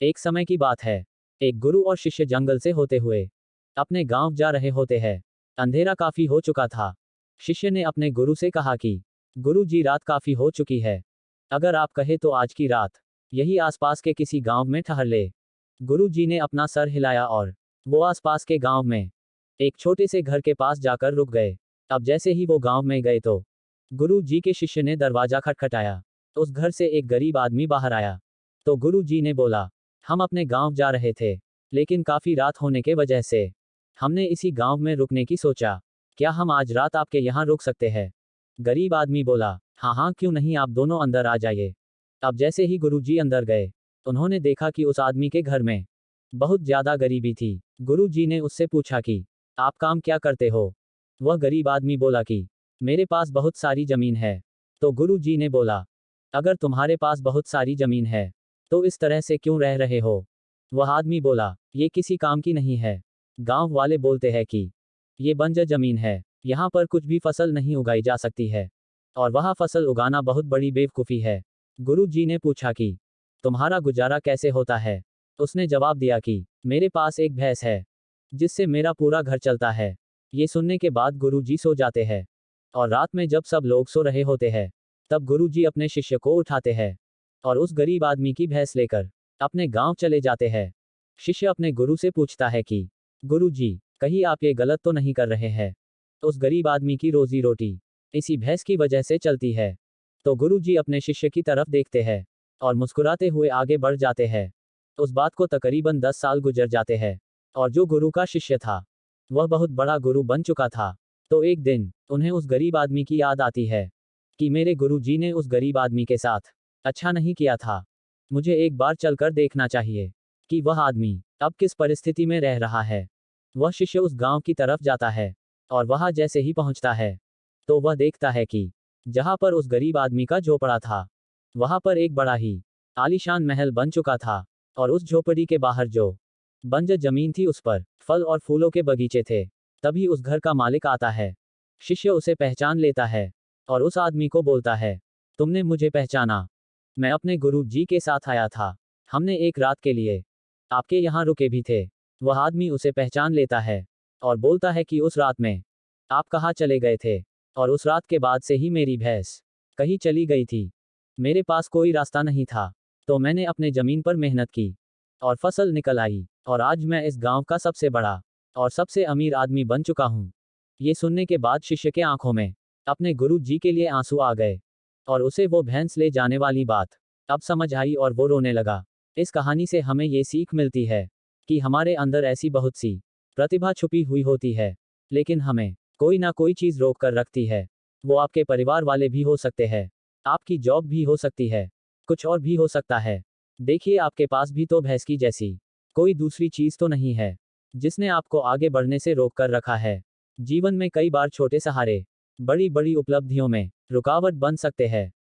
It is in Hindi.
एक समय की बात है। एक गुरु और शिष्य जंगल से होते हुए अपने गांव जा रहे होते हैं। अंधेरा काफी हो चुका था। शिष्य ने अपने गुरु से कहा कि गुरु जी, रात काफी हो चुकी है। अगर आप कहे तो आज की रात यही आसपास के किसी गांव में ठहर ले। गुरु जी ने अपना सर हिलाया और वो आसपास के गांव में एक छोटे से घर के पास जाकर रुक गए। अब जैसे ही वो गांव में गए तो गुरु जी के शिष्य ने दरवाजा खटखटाया। उस घर से एक गरीब आदमी बाहर आया। तो गुरु जी ने बोला, हम अपने गांव जा रहे थे, लेकिन काफी रात होने के वजह से हमने इसी गांव में रुकने की सोचा। क्या हम आज रात आपके यहाँ रुक सकते हैं? गरीब आदमी बोला, हाँ हाँ, क्यों नहीं, आप दोनों अंदर आ जाइए। अब जैसे ही गुरु जी अंदर गए, उन्होंने देखा कि उस आदमी के घर में बहुत ज्यादा गरीबी थी। गुरु जी ने उससे पूछा कि आप काम क्या करते हो? वह गरीब आदमी बोला कि मेरे पास बहुत सारी जमीन है। तो गुरु जी ने बोला, अगर तुम्हारे पास बहुत सारी जमीन है तो इस तरह से क्यों रह रहे हो? वह आदमी बोला, ये किसी काम की नहीं है। गांव वाले बोलते हैं कि ये बंजर जमीन है, यहाँ पर कुछ भी फसल नहीं उगाई जा सकती है, और वहाँ फसल उगाना बहुत बड़ी बेवकूफ़ी है। गुरु जी ने पूछा कि तुम्हारा गुजारा कैसे होता है? उसने जवाब दिया कि मेरे पास एक भैंस है जिससे मेरा पूरा घर चलता है। ये सुनने के बाद गुरु जी सो जाते हैं, और रात में जब सब लोग सो रहे होते हैं तब गुरु जी अपने शिष्य को उठाते हैं और उस गरीब आदमी की भैंस लेकर अपने गांव चले जाते हैं। शिष्य अपने गुरु से पूछता है कि गुरु जी, कहीं आप ये गलत तो नहीं कर रहे हैं? उस गरीब आदमी की रोजी रोटी इसी भैंस की वजह से चलती है। तो गुरु जी अपने शिष्य की तरफ देखते हैं और मुस्कुराते हुए आगे बढ़ जाते हैं। उस बात को तकरीबन 10 साल गुजर जाते हैं, और जो गुरु का शिष्य था वह बहुत बड़ा गुरु बन चुका था। तो एक दिन उन्हें उस गरीब आदमी की याद आती है कि मेरे गुरु जी ने उस गरीब आदमी के साथ अच्छा नहीं किया था। मुझे एक बार चलकर देखना चाहिए कि वह आदमी अब किस परिस्थिति में रह रहा है। वह शिष्य उस गांव की तरफ जाता है, और वहां जैसे ही पहुंचता है तो वह देखता है कि जहां पर उस गरीब आदमी का झोपड़ा था वहां पर एक बड़ा ही आलीशान महल बन चुका था, और उस झोपड़ी के बाहर जो बंजर जमीन थी उस पर फल और फूलों के बगीचे थे। तभी उस घर का मालिक आता है। शिष्य उसे पहचान लेता है और उस आदमी को बोलता है, तुमने मुझे पहचाना? मैं अपने गुरु जी के साथ आया था। हमने एक रात के लिए आपके यहाँ रुके भी थे। वह आदमी उसे पहचान लेता है और बोलता है कि उस रात में आप कहाँ चले गए थे? और उस रात के बाद से ही मेरी भैंस कहीं चली गई थी। मेरे पास कोई रास्ता नहीं था, तो मैंने अपने जमीन पर मेहनत की और फसल निकल आई, और आज मैं इस गांव का सबसे बड़ा और सबसे अमीर आदमी बन चुका हूँ। ये सुनने के बाद शिष्य के आंखों में अपने गुरु जी के लिए आंसू आ गए, और उसे वो भैंस ले जाने वाली बात अब समझ आई और वो रोने लगा। इस कहानी से हमें ये सीख मिलती है कि हमारे अंदर ऐसी बहुत सी प्रतिभा छुपी हुई होती है, लेकिन हमें कोई ना कोई चीज़ रोक कर रखती है। वो आपके परिवार वाले भी हो सकते हैं, आपकी जॉब भी हो सकती है, कुछ और भी हो सकता है। देखिए, आपके पास भी तो भैंस की जैसी कोई दूसरी चीज़ तो नहीं है जिसने आपको आगे बढ़ने से रोक कर रखा है। जीवन में कई बार छोटे सहारे बड़ी बड़ी उपलब्धियों में रुकावट बन सकते हैं।